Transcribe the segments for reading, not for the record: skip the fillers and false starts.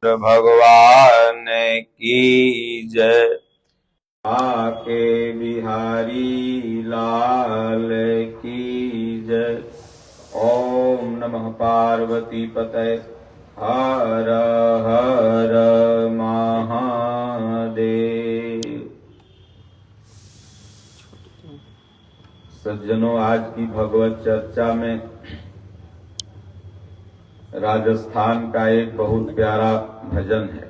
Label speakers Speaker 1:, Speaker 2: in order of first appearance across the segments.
Speaker 1: भगवान की जय। आके बिहारी लाल की जय। ओम नमः पार्वती पतये हर हर महादेव। सज्जनों, आज की भगवत चर्चा में राजस्थान का एक बहुत प्यारा भजन है।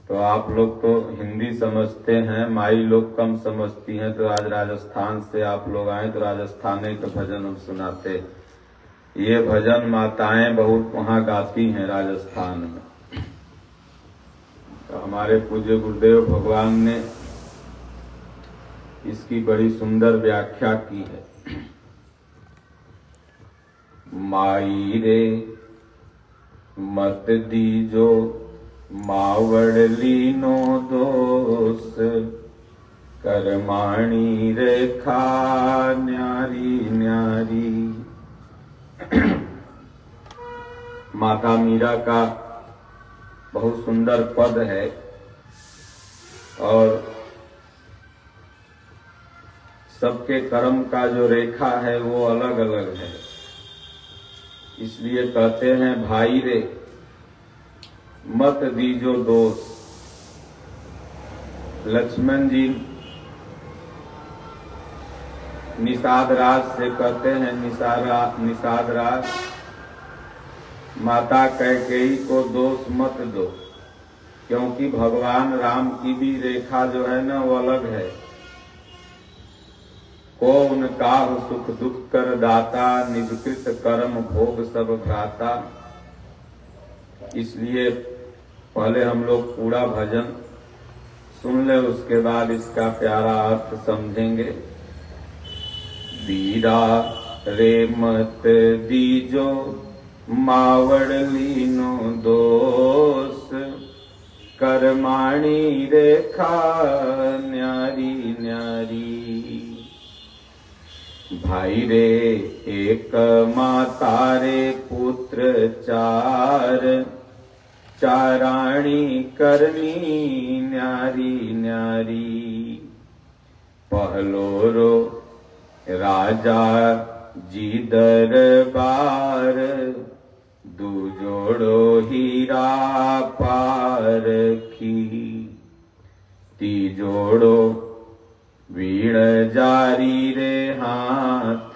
Speaker 1: तो आप लोग तो हिंदी समझते हैं, माई लोग कम समझती हैं, तो आज राजस्थान से आप लोग आए तो राजस्थानी का भजन हम सुनाते। ये भजन माताएं बहुत वहां गाती हैं राजस्थान में। तो हमारे पूज्य गुरुदेव भगवान ने इसकी बड़ी सुंदर व्याख्या की है। माई रे मत दीजो मावड़लीनो दोष, करमाणी रेखा न्यारी न्यारी। माता मीरा का बहुत सुंदर पद है और सबके कर्म का जो रेखा है वो अलग अलग है। इसलिए कहते हैं भाई रे मत दीजो दोष। लक्ष्मण जी निषाद राज से कहते हैं निषाद राज माता कैकेयी को दोष मत दो, क्योंकि भगवान राम की भी रेखा जो है ना वो अलग है। को उनका सुख दुख कर दाता, निजकृत कर्म भोग सब भ्राता। इसलिए पहले हम लोग पूरा भजन सुन ले, उसके बाद इसका प्यारा अर्थ समझेंगे। दीदा रे मत दीजो मावड़लीनो दोष, करमाणी रेखा न्यारी न्यारी। भाई रे एक माता रे पुत्र चार, चाराणी करनी न्यारी न्यारी। पहलो रो राजा जी दरबार, दूजोड़ो हीरा पारखी। तीजोड़ो वीण जारी रे हाथ,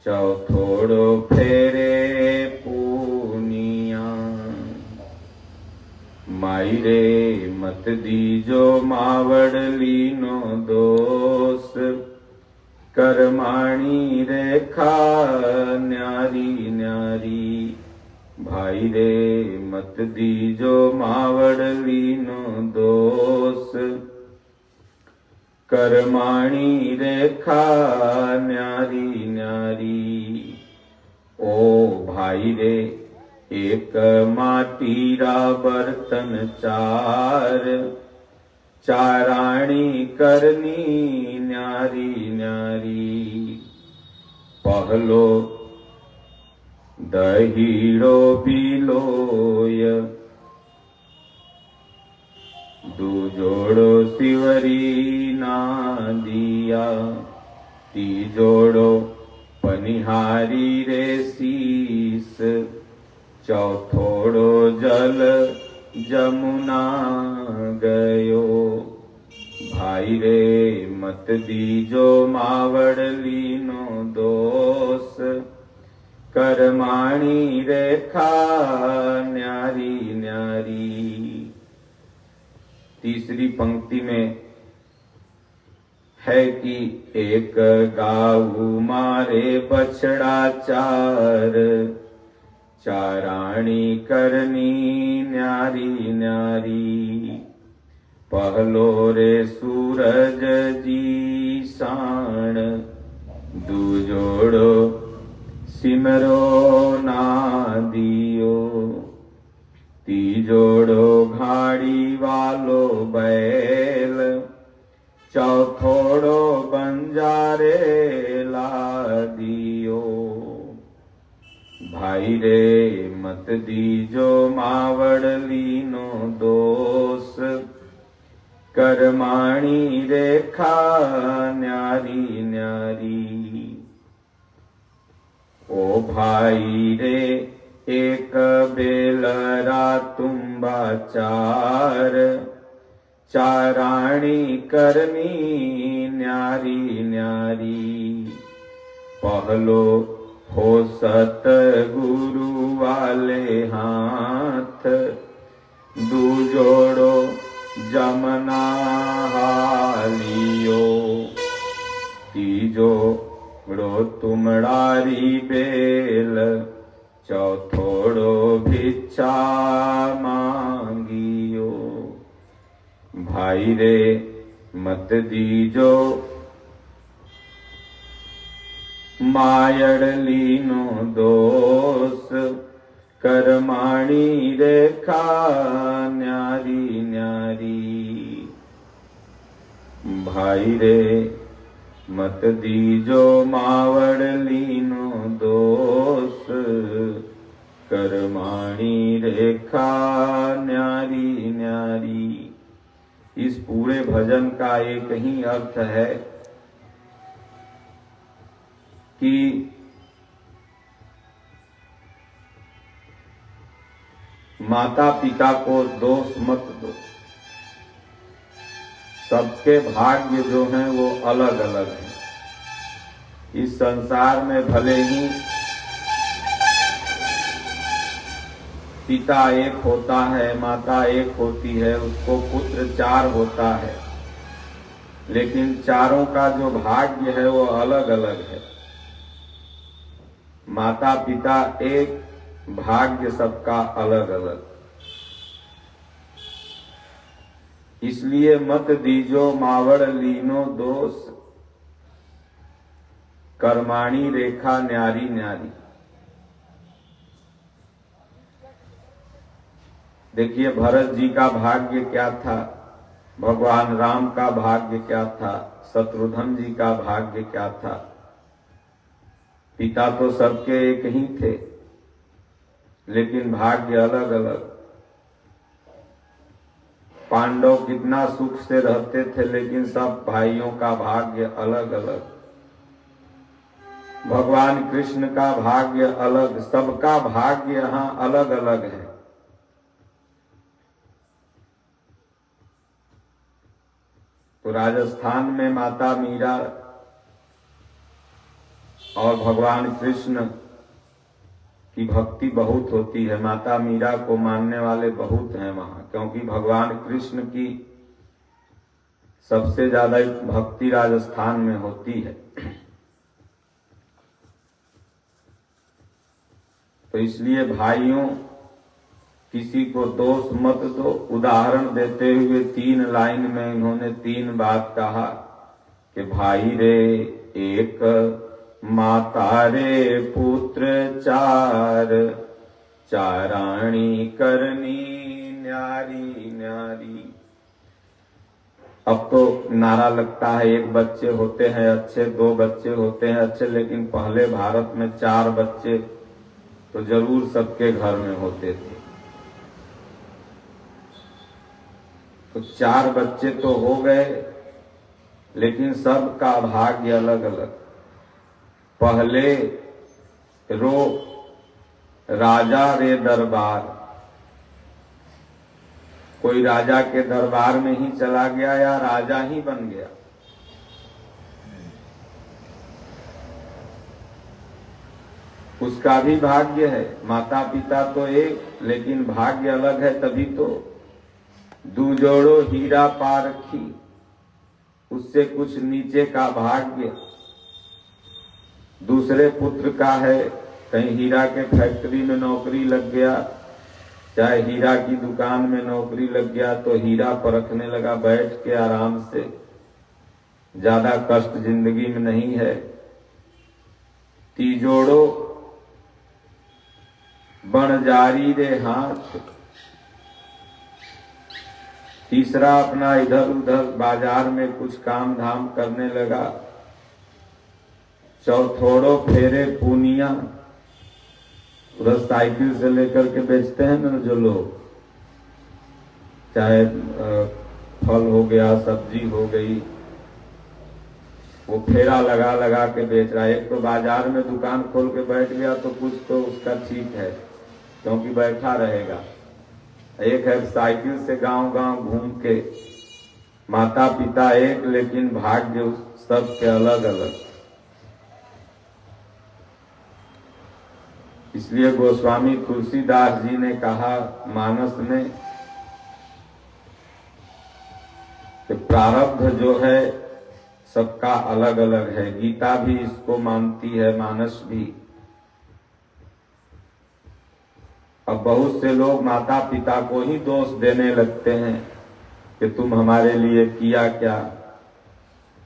Speaker 1: चौथोड़ो फेरे पूनिया। माई रे मत दीजो मावड़लीनो दोष, करमाणी रेखा न्यारी न्यारी। भाई रे मत दीजो मावड़लीनो दोष, करमाणी रेखा न्यारी न्यारी। ओ भाई रे एक माटीरा बर्तन चार, चाराणी करनी न्यारी न्यारी। पहलो दहीड़ो बिलोय, दूजोड़ो सिवरी ना दिया। तीजोड़ो पनिहारी रे शीस, चौथोड़ो जल जमुना गयो। भाई रे मत दीजो मावड़लीनो दोष, करमाणी रेखा न्यारी न्यारी। तीसरी पंक्ति में है कि एक गाऊ मारे बछड़ा चार, चाराणी करनी न्यारी न्यारी। पहलो रे सूरज जी साण, दूजोड़ो सिमरो ना दियो। तीजोड़ो घाड़ी वालो बैल, चौथोड़ो बंजारे ला दियो। भाई रे मत मत दीजो मावड़ लीनो दोष, कर्माणी रेखा न्यारी न्यारी। ओ भाई रे एक बेलरा तुम्बा चार, चाराणी करनी न्यारी न्यारी। पहलो हो सत गुरु वाले हाथ, दूजोड़ो जमना हालियो। तीजो रो तुमड़ारी बेल, चौथोड़ो भिक्षा मांगियो। भाई रे मत दीजो मायड़ लीनो दोष, कर्माणी रेखा न्यारी न्यारी। भाई रे मत दीजो मावड़ लीनो दोष, कर्माणी रेखा न्यारी न्यारी। इस पूरे भजन का एक ही अर्थ है कि माता पिता को दोष मत दो। सबके भाग्य जो हैं वो अलग अलग हैं। इस संसार में भले ही पिता एक होता है, माता एक होती है, उसको पुत्र 4 होता है, लेकिन चारों का जो भाग्य है वो अलग अलग है। माता पिता एक, भाग्य सबका अलग अलग। इसलिए मत दीजो मावड़ लीनो दोष, कर्माणी रेखा न्यारी न्यारी। देखिए भरत जी का भाग्य क्या था, भगवान राम का भाग्य क्या था, शत्रुघ्न जी का भाग्य क्या था। पिता तो सबके एक ही थे, लेकिन भाग्य अलग अलग। पांडव कितना सुख से रहते थे, लेकिन सब भाइयों का भाग्य अलग अलग। भगवान कृष्ण का भाग्य अलग, सबका भाग्य यहाँ अलग अलग है। तो राजस्थान में माता मीरा और भगवान कृष्ण की भक्ति बहुत होती है। माता मीरा को मानने वाले बहुत हैं वहां, क्योंकि भगवान कृष्ण की सबसे ज्यादा भक्ति राजस्थान में होती है। तो इसलिए भाइयों, किसी को दोष मत दो। उदाहरण देते हुए 3 लाइन में इन्होंने 3 बात कहा कि भाई रे एक, माता रे पुत्र 4, चाराणी करनी न्यारी न्यारी। अब तो नारा लगता है 1 बच्चे होते हैं अच्छे, 2 बच्चे होते हैं अच्छे, लेकिन पहले भारत में 4 बच्चे तो जरूर सबके घर में होते थे। तो 4 बच्चे तो हो गए, लेकिन सबका भाग्य अलग अलग। पहले रो राजा रे दरबार, कोई राजा के दरबार में ही चला गया या राजा ही बन गया। उसका भी भाग्य है। माता पिता तो एक, लेकिन भाग्य अलग है। तभी तो दूजोड़ो हीरा पा रखी, उससे कुछ नीचे का भाग्य दूसरे पुत्र का है। कहीं हीरा के फैक्ट्री में नौकरी लग गया, चाहे हीरा की दुकान में नौकरी लग गया, तो हीरा परखने लगा बैठ के आराम से। ज्यादा कष्ट जिंदगी में नहीं है। तीजोड़ो बन जारी रे हाथ, तीसरा अपना इधर उधर बाजार में कुछ काम धाम करने लगा। चौथोड़ो फेरे पूनिया, उधर साइकिल से लेकर के बेचते हैं ना जो लोग, चाहे फल हो गया, सब्जी हो गई, वो फेरा लगा लगा के बेच रहा है। एक तो बाजार में दुकान खोल के बैठ गया तो कुछ तो उसका ठीक है, क्योंकि बैठा रहेगा। एक है साइकिल से गांव गांव घूम के, माता पिता एक लेकिन भाग्य सबके अलग अलग। इसलिए गोस्वामी तुलसीदास जी ने कहा मानस में कि प्रारब्ध जो है सबका अलग अलग है। गीता भी इसको मानती है, मानस भी। अब बहुत से लोग माता पिता को ही दोष देने लगते हैं कि तुम हमारे लिए किया क्या,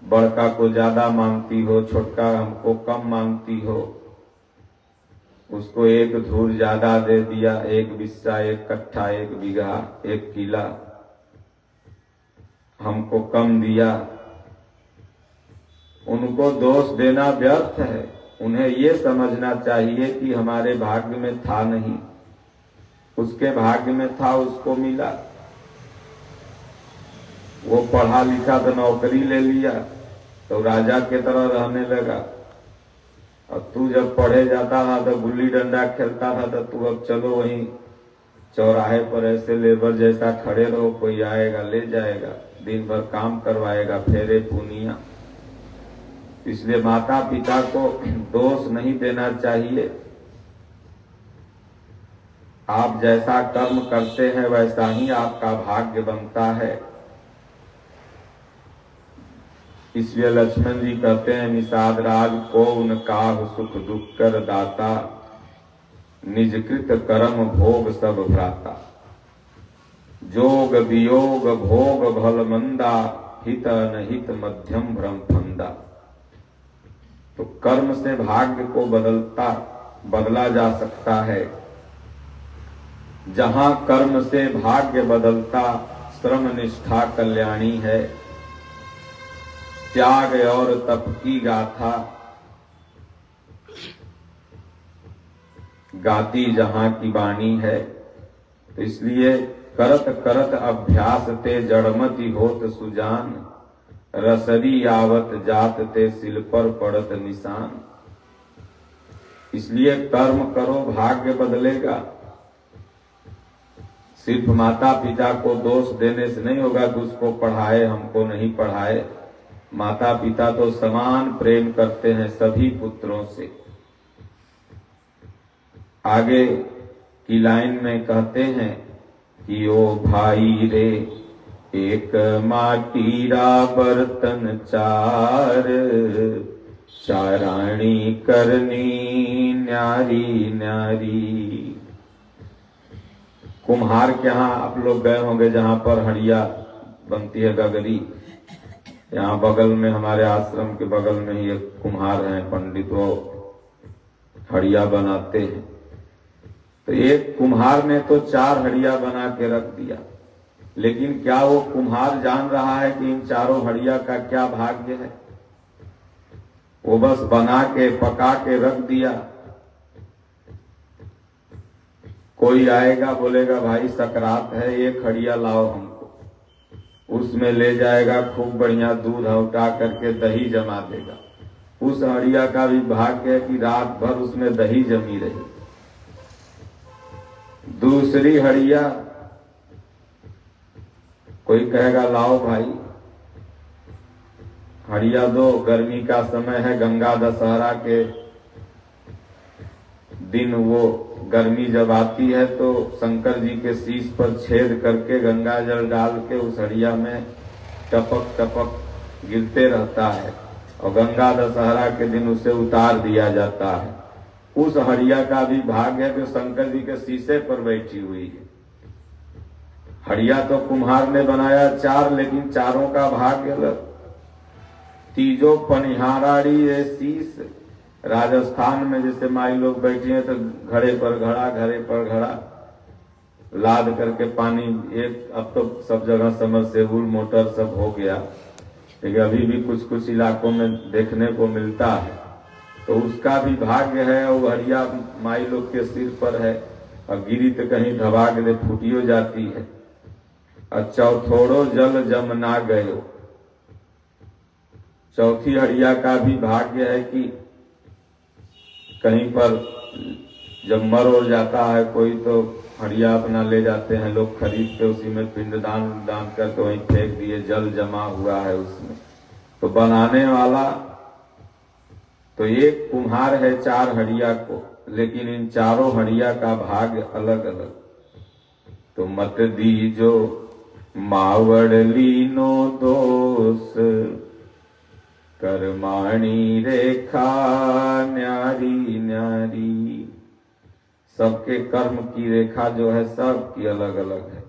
Speaker 1: बड़का को ज्यादा मानती हो, छोटका हमको कम मानती हो, उसको एक धूर ज्यादा दे दिया, एक बिस्सा, एक कट्ठा, एक बीघा, एक किला, हमको कम दिया। उनको दोष देना व्यर्थ है। उन्हें ये समझना चाहिए कि हमारे भाग्य में था नहीं, उसके भाग्य में था, उसको मिला। वो पढ़ा लिखा तो नौकरी ले लिया तो राजा के तरह रहने लगा, और तू जब पढ़े जाता था तो गुल्ली डंडा खेलता था, तो तू अब चलो वहीं चौराहे पर ऐसे लेबर जैसा खड़े रहो, कोई आएगा ले जाएगा, दिन भर काम करवाएगा, फेरे पुनिया। इसलिए माता पिता को दोष नहीं देना चाहिए। आप जैसा कर्म करते हैं वैसा ही आपका भाग्य बनता है। इसलिए लक्ष्मण जी कहते हैं निषाद राज को उनका सुख दुख कर दाता, निजकृत कर्म भोग सब भ्राता। जोग वियोग भोग भल मंदा, हित अनहित मध्यम भ्रम फंदा। तो कर्म से भाग्य को बदला जा सकता है। जहां कर्म से भाग्य बदलता, श्रम निष्ठा कल्याणी है। त्याग और तप की गाथा गाती जहां की वाणी है। तो इसलिए करत करत अभ्यास ते जड़मति होत सुजान, रसरी आवत जात ते सिल पर पड़त निशान। इसलिए कर्म करो, भाग्य बदलेगा। सिर्फ माता पिता को दोष देने से नहीं होगा कि उसको पढ़ाए हमको नहीं पढ़ाए। माता पिता तो समान प्रेम करते हैं सभी पुत्रों से। आगे की लाइन में कहते हैं कि ओ भाई रे, एक माटीरा बर्तन चार, चाराणी करनी न्यारी न्यारी। कुम्हार के यहाँ आप लोग गए होंगे जहाँ पर हड़िया बनती है, गगरी। यहाँ बगल में, हमारे आश्रम के बगल में ही एक कुम्हार हैं पंडित, वो हड़िया बनाते हैं। तो एक कुम्हार ने तो 4 हड़िया बना के रख दिया, लेकिन क्या वो कुम्हार जान रहा है कि इन 4 हड़िया का क्या भाग्य है? वो बस बना के पका के रख दिया। कोई आएगा बोलेगा भाई सकरात है, 1 हड़िया लाओ हमको, उसमें ले जाएगा, खूब बढ़िया दूध उठा करके दही जमा देगा। उस हड़िया का भी भाग्य है कि रात भर उसमें दही जमी रही। दूसरी हड़िया कोई कहेगा लाओ भाई हड़िया दो, गर्मी का समय है, गंगा दशहरा के दिन वो गर्मी जब आती है तो शंकर जी के शीश पर छेद करके गंगा जल डाल के उस हड़िया में टपक टपक गिरते रहता है, और गंगा दशहरा के दिन उसे उतार दिया जाता है। उस हड़िया का भी भाग्य है जो शंकर जी के शीशे पर बैठी हुई है। हड़िया तो कुम्हार ने बनाया 4, लेकिन 4 का भाग्य अलग। तीजो पनिहाराड़ी ये शीश। राजस्थान में जैसे माई लोग बैठी हैं तो घड़े पर घड़ा, घड़े पर घड़ा लाद करके पानी, एक अब तो सब जगह समरसेबुल मोटर सब हो गया, लेकिन अभी भी कुछ कुछ इलाकों में देखने को मिलता है। तो तो उसका भी भाग्य है और हरिया माई लोग के सिर पर है। और गिरी तो कहीं धबाक दे फूटियो जाती है। और चौथोड़ो जल जमना गयो, चौथी हरिया का भी भाग्य है कि कहीं पर जब मर हो जाता है कोई तो हरिया अपना ले जाते हैं लोग खरीद के, उसी में पिंडदान दान करके वहीं फेंक दिए, जल जमा हुआ है उसमें। तो बनाने वाला तो एक कुम्हार है 4 हरिया को, लेकिन इन चारों हरिया का भाग्य अलग अलग। तो मत दीजो मावड़ लीनो दोष, कर्माणी रेखा न्यारी न्यारी। सबके कर्म की रेखा जो है सबकी अलग अलग है।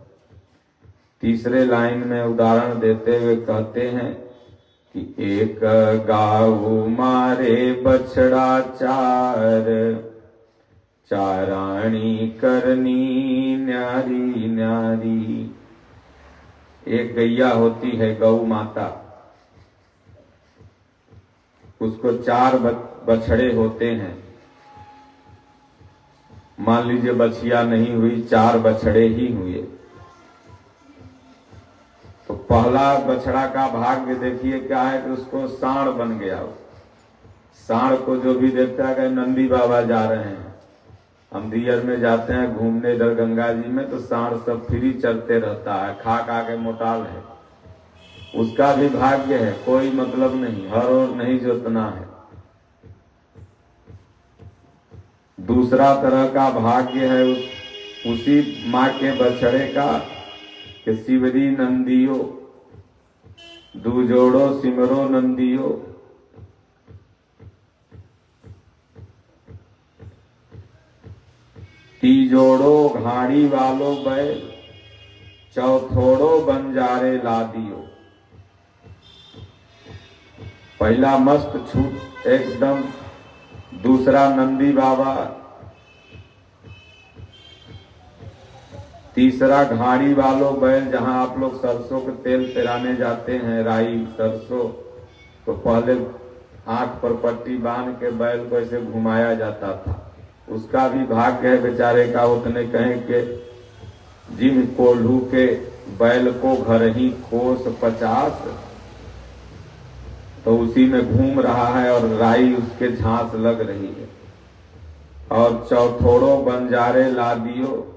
Speaker 1: तीसरे लाइन में उदाहरण देते हुए कहते हैं कि एक गाऊ मारे बछड़ा 4, चाराणी करनी न्यारी न्यारी। एक गैया होती है गौ माता, उसको 4 बछड़े होते हैं। मान लीजिए बछिया नहीं हुई, 4 बछड़े ही हुए। तो पहला बछड़ा का भाग्य देखिए क्या है कि उसको सांड बन गया। सांड को जो भी देखता है कि नंदी बाबा जा रहे हैं, हम दियर में जाते हैं घूमने इधर गंगा जी में, तो सांड सब फ्री चलते रहता है, खा खा के मोटाल है। उसका भी भाग्य है, कोई मतलब नहीं, हर और नहीं जोतना है। दूसरा तरह का भाग्य है उसी माँ के बछड़े का कि शिवरी नंदियो, दूजोड़ो सिमरो नंदियो। तीजोड़ो घाड़ी वालो बैल, चौथोड़ो बंजारे लादियो। पहला मस्त छूट एकदम, दूसरा नंदी बाबा, तीसरा घाड़ी वालों बैल। जहां आप लोग सरसों के तेल पेराने जाते हैं, राई सरसों, तो पहले आंख पर पट्टी बांध के बैल को ऐसे घुमाया जाता था। उसका भी भाग्य है बेचारे का। उतने कहें कि जिम कोल्हू के बैल को घर ही खोस 50, तो उसी में घूम रहा है और राई उसके झांस लग रही है। और चौथोड़ो बंजारे लादियो,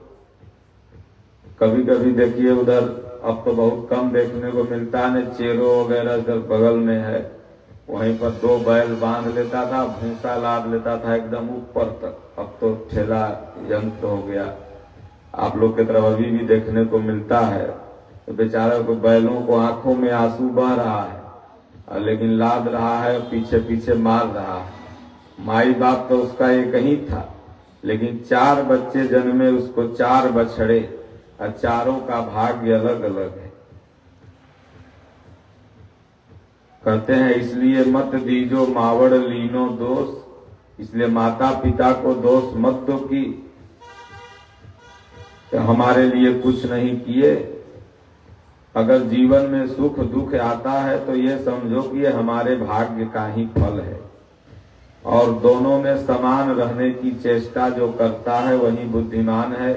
Speaker 1: कभी कभी देखिए उधर, अब तो बहुत कम देखने को मिलता है, चेरो वगैरह इधर बगल में है, वहीं पर 2 बैल बांध लेता था, भूसा लाद लेता था एकदम ऊपर तक। अब तो ठेला यंत्र हो गया, आप लोग की तरफ अभी भी देखने को मिलता है। तो बेचारा को बैलों को आंखों में आंसू बह रहा है, लेकिन लाद रहा है, पीछे पीछे मार रहा है। माई बाप तो उसका एक ही था, लेकिन 4 बच्चे जन्मे उसको, 4 बछड़े, और चारों का भाग्य अलग अलग है। कहते हैं इसलिए मत दीजो मावड़ लीनो दोष, इसलिए माता पिता को दोष मत दो कि हमारे लिए कुछ नहीं किए। अगर जीवन में सुख दुख आता है तो ये समझो कि ये हमारे भाग्य का ही फल है। और दोनों में समान रहने की चेष्टा जो करता है वही बुद्धिमान है।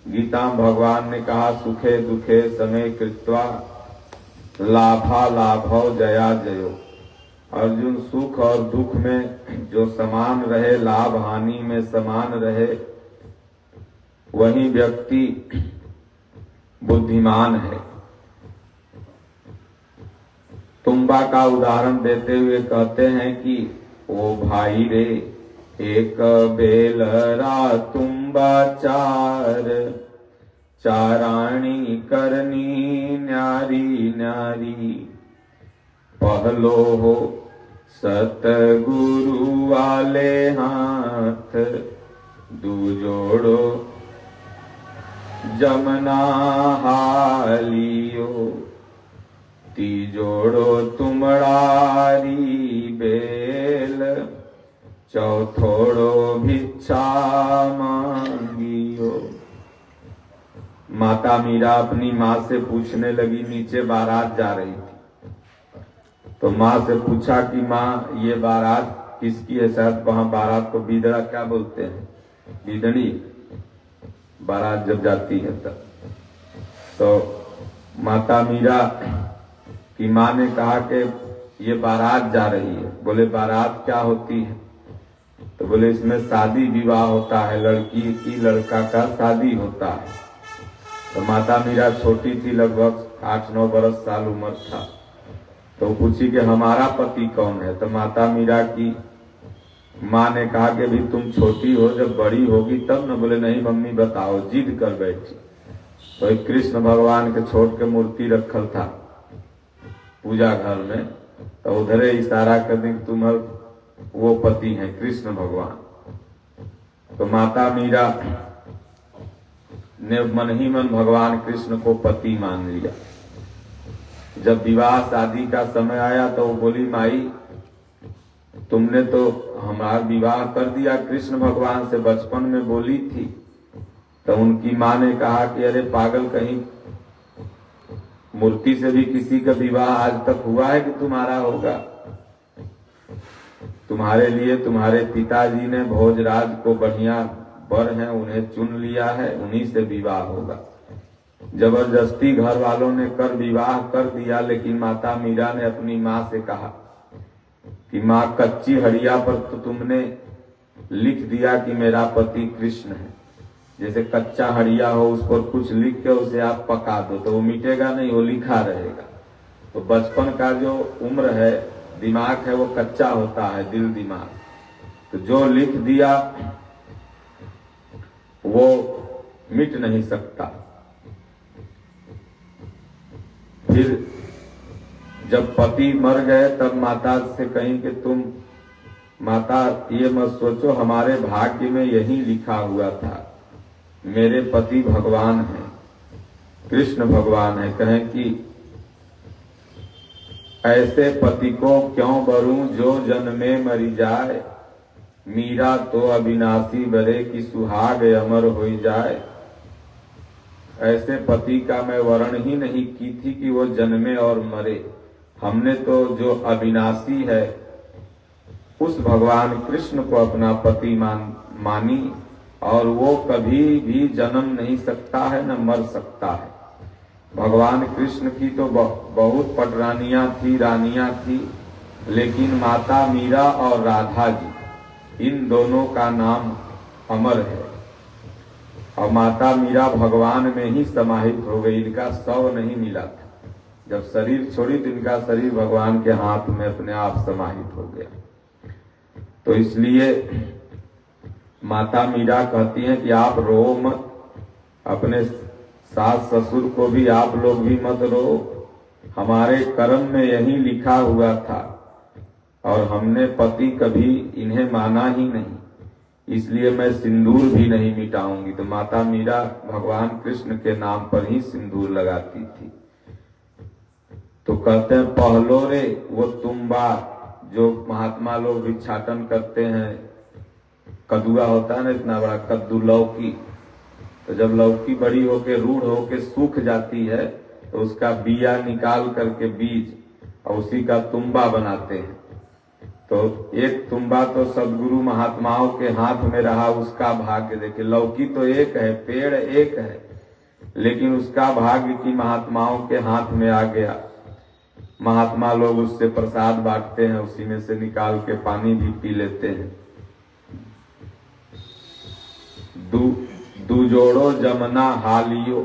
Speaker 1: गीता में भगवान ने कहा सुखे दुखे समय कृत्वा लाभा लाभव जया जयो। अर्जुन, सुख और दुख में जो समान रहे, लाभ हानि में समान रहे, वही व्यक्ति बुद्धिमान है। तुम्बा का उदाहरण देते हुए कहते हैं कि ओ भाई रे, एक बेलरा तुम्बा 4, चाराणी करनी न्यारी न्यारी। पहलो हो सतगुरु वाले हाथ, दूजोड़ो जमना हालियो। तीजोड़ो तुमड़ारी बेल, चौथोड़ो भिक्षा मांगियो। माता मीरा अपनी माँ से पूछने लगी, नीचे बारात जा रही थी, तो माँ से पूछा कि माँ ये बारात किसकी है, शायद वहां बारात को बीदड़ा क्या बोलते हैं, बीदड़ी, बारात जब जाती है तब। तो माता मीरा की माँ ने कहा कि ये बारात जा रही है। बोले बारात क्या होती है? तो बोले इसमें शादी विवाह होता है, लड़की की लड़का का शादी होता है। तो माता मीरा छोटी थी, लगभग 8-9 बरस साल उम्र था। तो पूछी कि हमारा पति कौन है? तो माता मीरा की माँ ने कहा कि भी तुम छोटी हो, जब बड़ी होगी तब न। बोले नहीं मम्मी बताओ, जिद कर बैठी। तो एक कृष्ण भगवान के छोट के मूर्ति रखल था पूजा घर में, तो उधरे इशारा कर दी तुम्हारे वो पति हैं कृष्ण भगवान। तो माता मीरा ने मन ही मन भगवान कृष्ण को पति मान लिया। जब विवाह शादी का समय आया तो वो बोली माई तुमने तो हमारा विवाह कर दिया कृष्ण भगवान से, बचपन में बोली थी। तो उनकी माँ ने कहा कि अरे पागल, कहीं मूर्ति से भी किसी का विवाह आज तक हुआ है कि तुम्हारा होगा? तुम्हारे लिए तुम्हारे पिताजी ने भोजराज को बढ़िया वर हैं उन्हें चुन लिया है, उन्हीं से विवाह होगा। जबरदस्ती घर वालों ने कर विवाह कर दिया। लेकिन माता मीरा ने अपनी माँ से कहा कि माँ कच्ची हड़िया पर तो तुमने लिख दिया कि मेरा पति कृष्ण है। जैसे कच्चा हड़िया हो उस पर कुछ लिख के उसे आप पका दो तो वो मिटेगा नहीं, वो लिखा रहेगा। तो बचपन का जो उम्र है, दिमाग है, वो कच्चा होता है, दिल दिमाग। तो जो लिख दिया वो मिट नहीं सकता। फिर जब पति मर गए तब माता से कहीं कि तुम माता ये मत सोचो, हमारे भाग्य में यही लिखा हुआ था, मेरे पति भगवान हैं, कृष्ण भगवान है। कहें कि ऐसे पति को क्यों बरूं जो जन्मे मरी जाए, मीरा तो अविनाशी बरे की सुहाग अमर हो जाए। ऐसे पति का मैं वर्ण ही नहीं की थी कि वो जन्मे और मरे। हमने तो जो अविनाशी है उस भगवान कृष्ण को अपना पति मानी, और वो कभी भी जन्म नहीं सकता है न मर सकता है। भगवान कृष्ण की तो बहुत पटरानियां थी, रानियां थी, लेकिन माता मीरा और राधा जी इन दोनों का नाम अमर है। और माता मीरा भगवान में ही समाहित हो गई, इनका शव नहीं मिला था। जब शरीर छोड़ी तो इनका शरीर भगवान के हाथ में अपने आप समाहित हो गया। तो इसलिए माता मीरा कहती हैं कि आप रो मत, अपने सास ससुर को भी आप लोग भी मत रो, हमारे कर्म में यही लिखा हुआ था और हमने पति कभी इन्हें माना ही नहीं, इसलिए मैं सिंदूर भी नहीं मिटाऊंगी। तो माता मीरा भगवान कृष्ण के नाम पर ही सिंदूर लगाती थी। तो कहते हैं पहलो रे वो तुम्बा, जो महात्मा लोग भिक्षाटन करते हैं, कदुआ होता है ना इतना बड़ा कद्दू, लौकी, तो जब लौकी बड़ी होके रूढ़ होके सूख जाती है तो उसका बिया निकाल करके बीज और उसी का तुम्बा बनाते हैं। तो एक तुम्बा तो सदगुरु महात्माओं के हाथ में रहा, उसका भाग्य देखे। लौकी तो एक है, पेड़ एक है, लेकिन उसका भाग्य की महात्माओं के हाथ में आ गया। महात्मा लोग उससे प्रसाद बांटते हैं, उसी में से निकाल के पानी भी पी लेते हैं। दू जोड़ो जमना हालियो।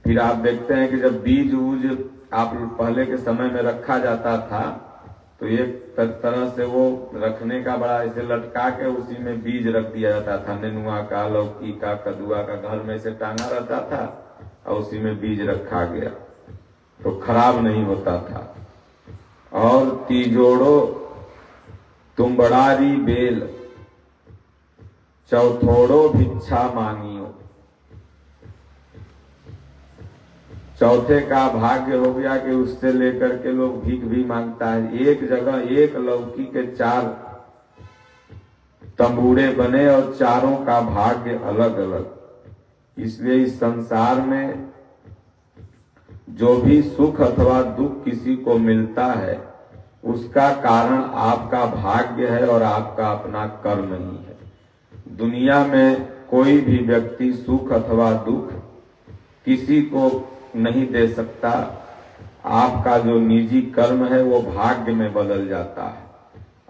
Speaker 1: फिर आप देखते हैं कि जब बीज उज आप पहले के समय में रखा जाता था तो एक तरह से वो रखने का बड़ा ऐसे लटका के उसी में बीज रख दिया जाता था, नेनुआ का, लौकी का, कदुआ का, घर में से टांगा रहता था और उसी में बीज रखा गया तो खराब नहीं होता था। और तीजोड़ो तुम बड़ारी बेल, चौथोड़ो भिक्षा मांगियो। चौथे का भाग्य हो गया कि उससे लेकर के लोग भीख भी मांगता है। एक जगह एक लौकी के 4 तंबूरे बने और चारों का भाग्य अलग अलग। इसलिए इस संसार में जो भी सुख अथवा दुख किसी को मिलता है उसका कारण आपका भाग्य है और आपका अपना कर्म ही है। दुनिया में कोई भी व्यक्ति सुख अथवा दुख किसी को नहीं दे सकता। आपका जो निजी कर्म है वो भाग्य में बदल जाता है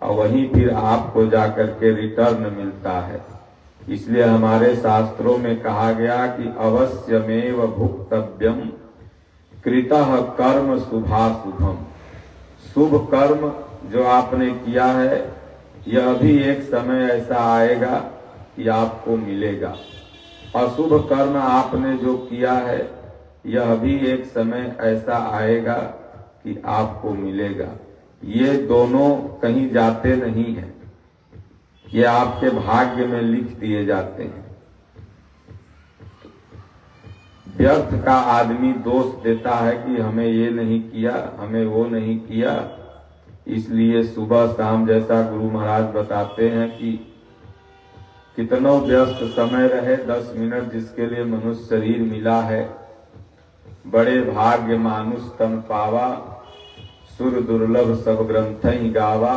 Speaker 1: और वहीं फिर आपको जाकर के रिटर्न मिलता है। इसलिए हमारे शास्त्रों में कहा गया कि अवश्यमेव भुक्तव्यम कृतः कर्म शुभाशुभम। शुभ कर्म जो आपने किया है यह भी एक समय ऐसा आएगा कि आपको मिलेगा। अशुभ कर्म आपने जो किया है यह भी एक समय ऐसा आएगा कि आपको मिलेगा। ये दोनों कहीं जाते नहीं हैं, ये आपके भाग्य में लिख दिए जाते हैं। व्यर्थ का आदमी दोष देता है कि हमें ये नहीं किया, हमें वो नहीं किया। इसलिए सुबह शाम जैसा गुरु महाराज बताते हैं कि कितनों व्यस्त समय रहे 10 मिनट जिसके लिए मनुष्य शरीर मिला है, बड़े भाग्य मानुष तन पावा, सुर दुर्लभ सब ग्रंथ ही गावा,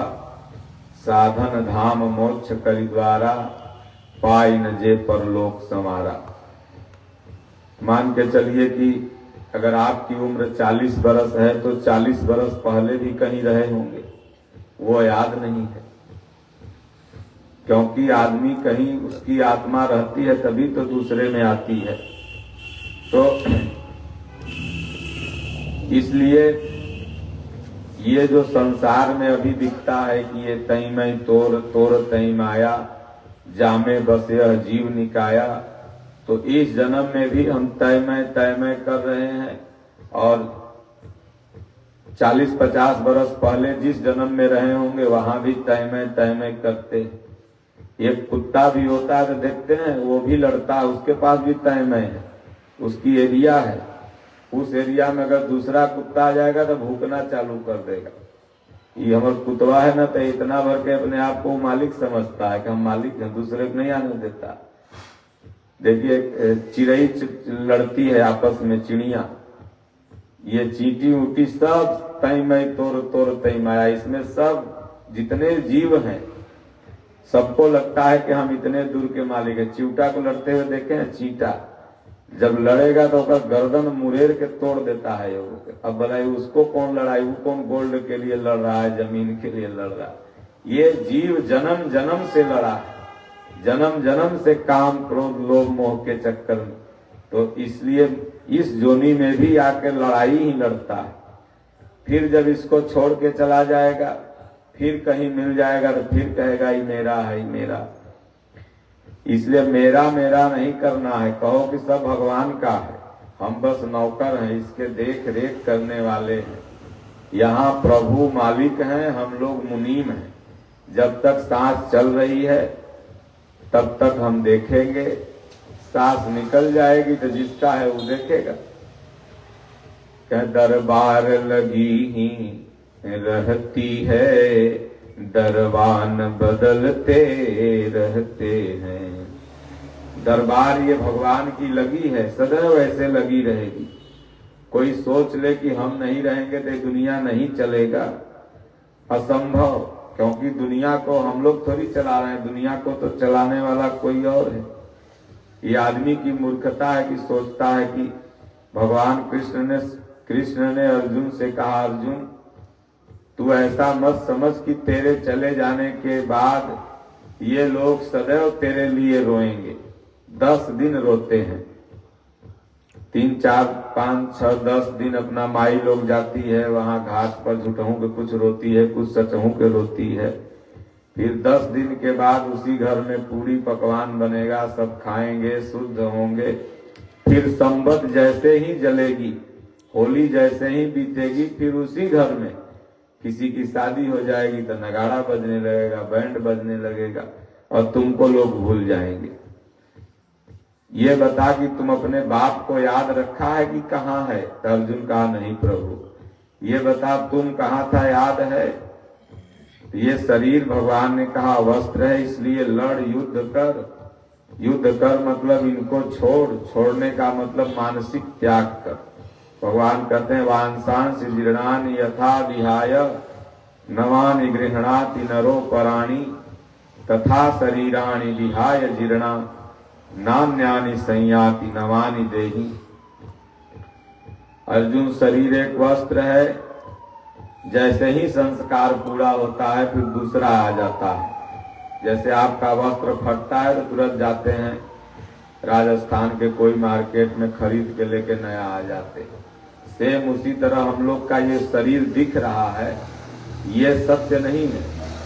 Speaker 1: साधन धाम मोक्ष करि द्वारा, पाई न जे परलोक समारा। मान के चलिए कि अगर आपकी उम्र 40 बरस है तो 40 बरस पहले भी कहीं रहे होंगे, वो याद नहीं है। क्योंकि आदमी कहीं उसकी आत्मा रहती है तभी तो दूसरे में आती है। तो इसलिए ये जो संसार में अभी दिखता है कि ये तई में तोर तोर तई माया, जामे बस यह जीव निकाया, तो इस जन्म में भी हम तय में कर रहे हैं और 40-50 बरस पहले जिस जन्म में रहे होंगे वहां भी तय में करते हैं। एक कुत्ता भी होता है तो देखते हैं वो भी लड़ता है, उसके पास भी तय में है, उसकी एरिया है। उस एरिया में अगर दूसरा कुत्ता आ जाएगा तो भूकना चालू कर देगा। ये हमारा कुतवा है ना, तो इतना भर के अपने आप को मालिक समझता है कि हम मालिक हैं, दूसरे को नहीं आने देता। देखिए चिड़ई लड़ती है आपस में, चिड़िया, ये चींटी उटी सब तई में तोर तई माया। इसमें सब जितने जीव हैं सबको लगता है कि हम इतने दूर के मालिक हैं। चींटा को लड़ते हुए देखे हैं, चींटा जब लड़ेगा तो उसका गर्दन मुरेर के तोड़ देता है। अब बताइए उसको कौन लड़ाई, वो कौन गोल्ड के लिए लड़ रहा है, जमीन के लिए लड़ रहा है। ये जीव जन्म जन्म से लड़ा है, जन्म जन्म से काम क्रोध लोभ मोह के चक्कर में। तो इसलिए इस जोनी में भी आकर लड़ाई ही लड़ता है। फिर जब इसको छोड़ के चला जाएगा, फिर कहीं मिल जाएगा तो फिर कहेगा ही मेरा है, ही मेरा। इसलिए मेरा मेरा नहीं करना है, कहो कि सब भगवान का है, हम बस नौकर हैं, इसके देख रेख करने वाले हैं। यहाँ प्रभु मालिक हैं, हम लोग मुनीम हैं। जब तक सांस चल रही है तब तक हम देखेंगे, सांस निकल जाएगी तो जिसका है वो देखेगा। क्या दरबार लगी ही रहती है, दरबान बदलते रहते हैं। दरबार ये भगवान की लगी है, सदैव ऐसे लगी रहेगी। कोई सोच ले कि हम नहीं रहेंगे तो दुनिया नहीं चलेगा, असंभव। क्योंकि दुनिया को हम लोग थोड़ी चला रहे हैं, दुनिया को तो चलाने वाला कोई और है। ये आदमी की मूर्खता है कि सोचता है कि भगवान कृष्ण ने अर्जुन से कहा, अर्जुन तू ऐसा मत समझ कि तेरे चले जाने के बाद ये लोग सदैव तेरे लिए रोएंगे। 10 दिन रोते हैं, 3, 4, 5, 6, 10 दिन अपना माई लोग जाती है वहां घाट पर, झूठों के कुछ रोती है, कुछ सचों के रोती है। फिर 10 दिन के बाद उसी घर में पूरी पकवान बनेगा, सब खाएंगे, शुद्ध होंगे। फिर संबत जैसे ही जलेगी, होली जैसे ही बीतेगी, फिर उसी घर में किसी की शादी हो जाएगी तो नगाड़ा बजने लगेगा, बैंड बजने लगेगा और तुमको लोग भूल जाएंगे। ये बता कि तुम अपने बाप को याद रखा है कि कहाँ है? तो अर्जुन कहा नहीं प्रभु। ये बता तुम कहाँ था, याद है? ये शरीर भगवान ने कहा वस्त्र है, इसलिए लड़, युद्ध कर। युद्ध कर मतलब इनको छोड़ने का मतलब मानसिक त्याग कर। भगवान कहते हैं वांसांस जीर्णानि यथा विहाय नवानि गृह्णाति नरो पराणि तथा शरीराणि विहाय जीर्णा नान्यानि संयाति नवानि देहि। अर्जुन, शरीर एक वस्त्र है, जैसे ही संस्कार पूरा होता है फिर दूसरा आ जाता है। जैसे आपका वस्त्र फटता है तो तुरंत जाते हैं राजस्थान के कोई मार्केट में खरीद के लेके नया आ जाते हैं। सेम उसी तरह हम लोग का ये शरीर दिख रहा है, ये सत्य नहीं है।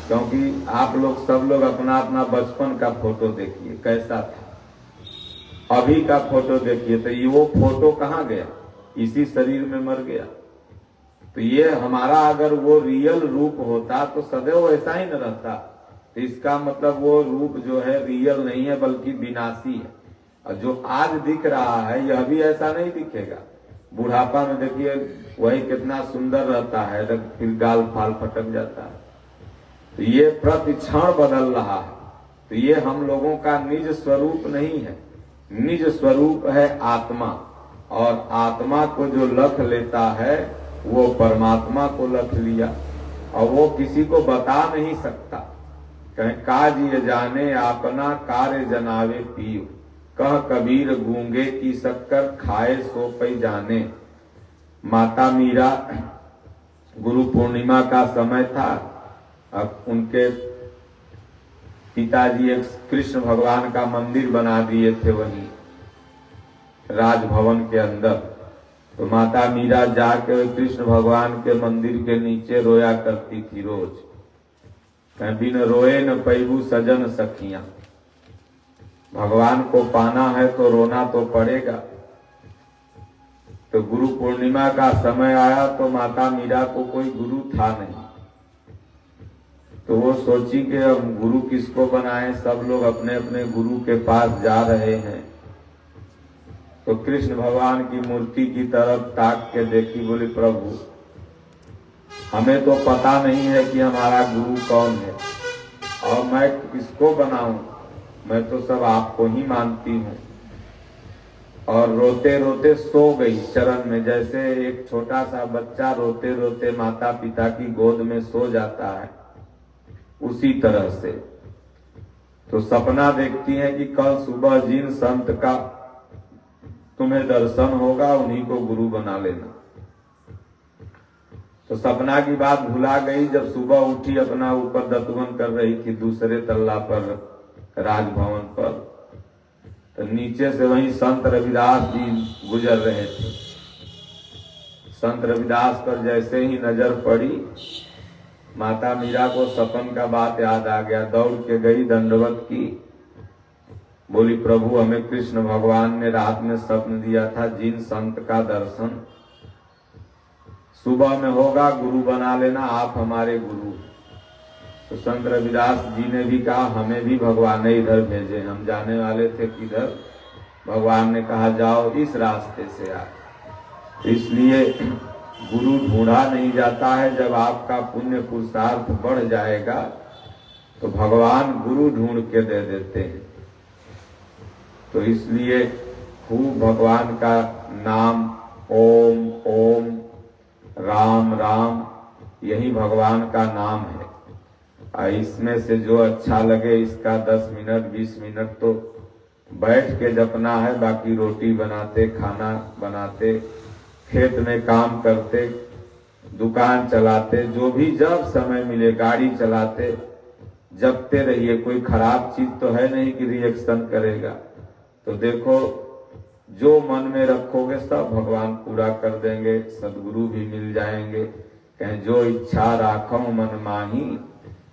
Speaker 1: क्योंकि आप लोग सब लोग अपना अपना बचपन का फोटो देखिए कैसा था, अभी का फोटो देखिए तो ये वो फोटो कहाँ गया, इसी शरीर में मर गया। तो ये हमारा अगर वो रियल रूप होता तो सदैव ऐसा ही न रहता। तो इसका मतलब वो रूप जो है रियल नहीं है बल्कि विनाशी है। और जो आज दिख रहा है यह भी ऐसा नहीं दिखेगा। बुढ़ापा में देखिए वही कितना सुंदर रहता है, फिर गाल फाल फटक जाता है। तो ये प्रति क्षण बदल रहा है। तो ये हम लोगों का निज स्वरूप नहीं है, निज स्वरूप है आत्मा। और आत्मा को जो लख लेता है वो परमात्मा को लख लिया, और वो किसी को बता नहीं सकता। कहें काज ये जाने अपना कार्य जनावे पियो, कह कबीर गूंगे की शक्कर खाए सो पै जाने। माता मीरा, गुरु पूर्णिमा का समय था, अब उनके पिताजी एक कृष्ण भगवान का मंदिर बना दिए थे वहीं राजभवन के अंदर। तो माता मीरा जाके कृष्ण भगवान के मंदिर के नीचे रोया करती थी रोज। बिन रोए न पैबू सजन सखियां, भगवान को पाना है तो रोना तो पड़ेगा। तो गुरु पूर्णिमा का समय आया तो माता मीरा को कोई गुरु था नहीं, तो वो सोची कि अब गुरु किसको बनाएं, सब लोग अपने अपने गुरु के पास जा रहे हैं। तो कृष्ण भगवान की मूर्ति की तरफ ताक के देखी, बोली प्रभु हमें तो पता नहीं है कि हमारा गुरु कौन है और मैं किसको बनाऊं, मैं तो सब आपको ही मानती हूँ। और रोते रोते सो गई चरण में, जैसे एक छोटा सा बच्चा रोते रोते माता पिता की गोद में सो जाता है, उसी तरह से। तो सपना देखती है कि कल सुबह जिन संत का तुम्हें दर्शन होगा उन्हीं को गुरु बना लेना। तो सपना की बात भुला गई। जब सुबह उठी अपना ऊपर दतवन कर रही थी दूसरे तल्ला पर राजभवन पर, तो नीचे से वहीं संत रविदास जी गुजर रहे थे। संत रविदास पर जैसे ही नजर पड़ी, माता मीरा को सपन का बात याद आ गया, दौड़ के गई, दंडवत की, बोली प्रभु हमें कृष्ण भगवान ने रात में स्वप्न दिया था जिन संत का दर्शन सुबह में होगा गुरु बना लेना, आप हमारे गुरु। तो संत रविदास जी ने भी कहा हमें भी भगवान ने इधर भेजे, हम जाने वाले थे किधर, भगवान ने कहा जाओ इस रास्ते से आ। इसलिए गुरु ढूंढा नहीं जाता है, जब आपका पुण्य पुरुषार्थ बढ़ जाएगा तो भगवान गुरु ढूंढ के दे देते हैं। तो इसलिए खूब भगवान का नाम ओम ओम राम राम, यही भगवान का नाम है। इसमें से जो अच्छा लगे इसका 10 मिनट 20 मिनट तो बैठ के जपना है, बाकी रोटी बनाते, खाना बनाते, खेत में काम करते, दुकान चलाते, जो भी जब समय मिले गाड़ी चलाते जपते रहिए। कोई खराब चीज तो है नहीं कि रिएक्शन करेगा। तो देखो जो मन में रखोगे सब भगवान पूरा कर देंगे, सदगुरु भी मिल जाएंगे। कहें जो इच्छा राखो मन माही,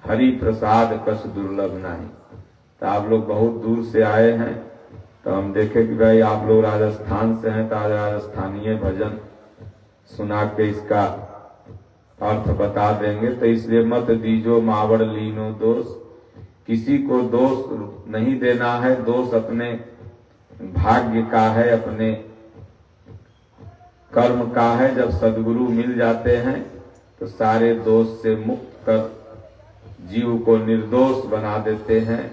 Speaker 1: हरि प्रसाद कस दुर्लभ नहीं। तो आप लोग बहुत दूर से आए हैं, तो हम देखे कि भाई आप लोग राजस्थान से हैं, तो आज राजस्थानीय भजन सुना के इसका अर्थ बता देंगे। तो इसलिए मत दीजो मावड़ लीनो दोष, किसी को दोष नहीं देना है, दोष अपने भाग्य का है, अपने कर्म का है। जब सदगुरु मिल जाते हैं तो सारे दोष से मुक्त कर जीव को निर्दोष बना देते हैं।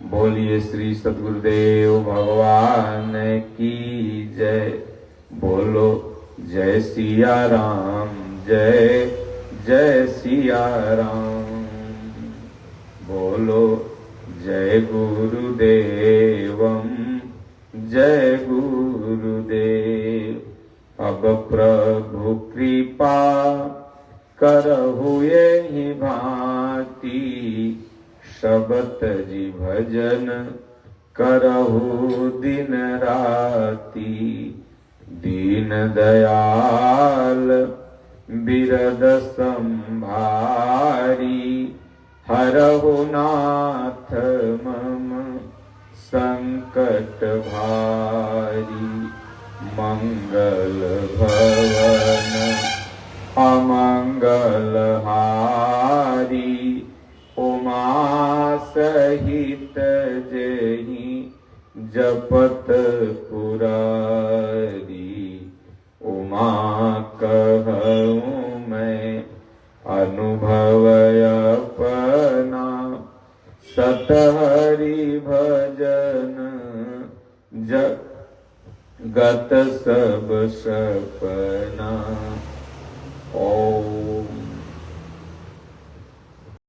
Speaker 1: बोलिए श्री सद्गुरुदेव भगवान की जय। बोलो जय सिया राम, जय जय सिया राम। बोलो जय गुरुदेवम जय गुरुदेव। अब प्रभु कृपा करहु एहि भांति, शबत जी भजन करहु दिन राति। दीन दयाल बिरद संभारी, हरहु नाथ मम संकट भारी। मंगल भवन अमंगल हारी, उमा सहित जेहि जपत पुरारी। उमा कहूँ मैं अनुभव अपना, सतहरि भजन जगत सब सपना।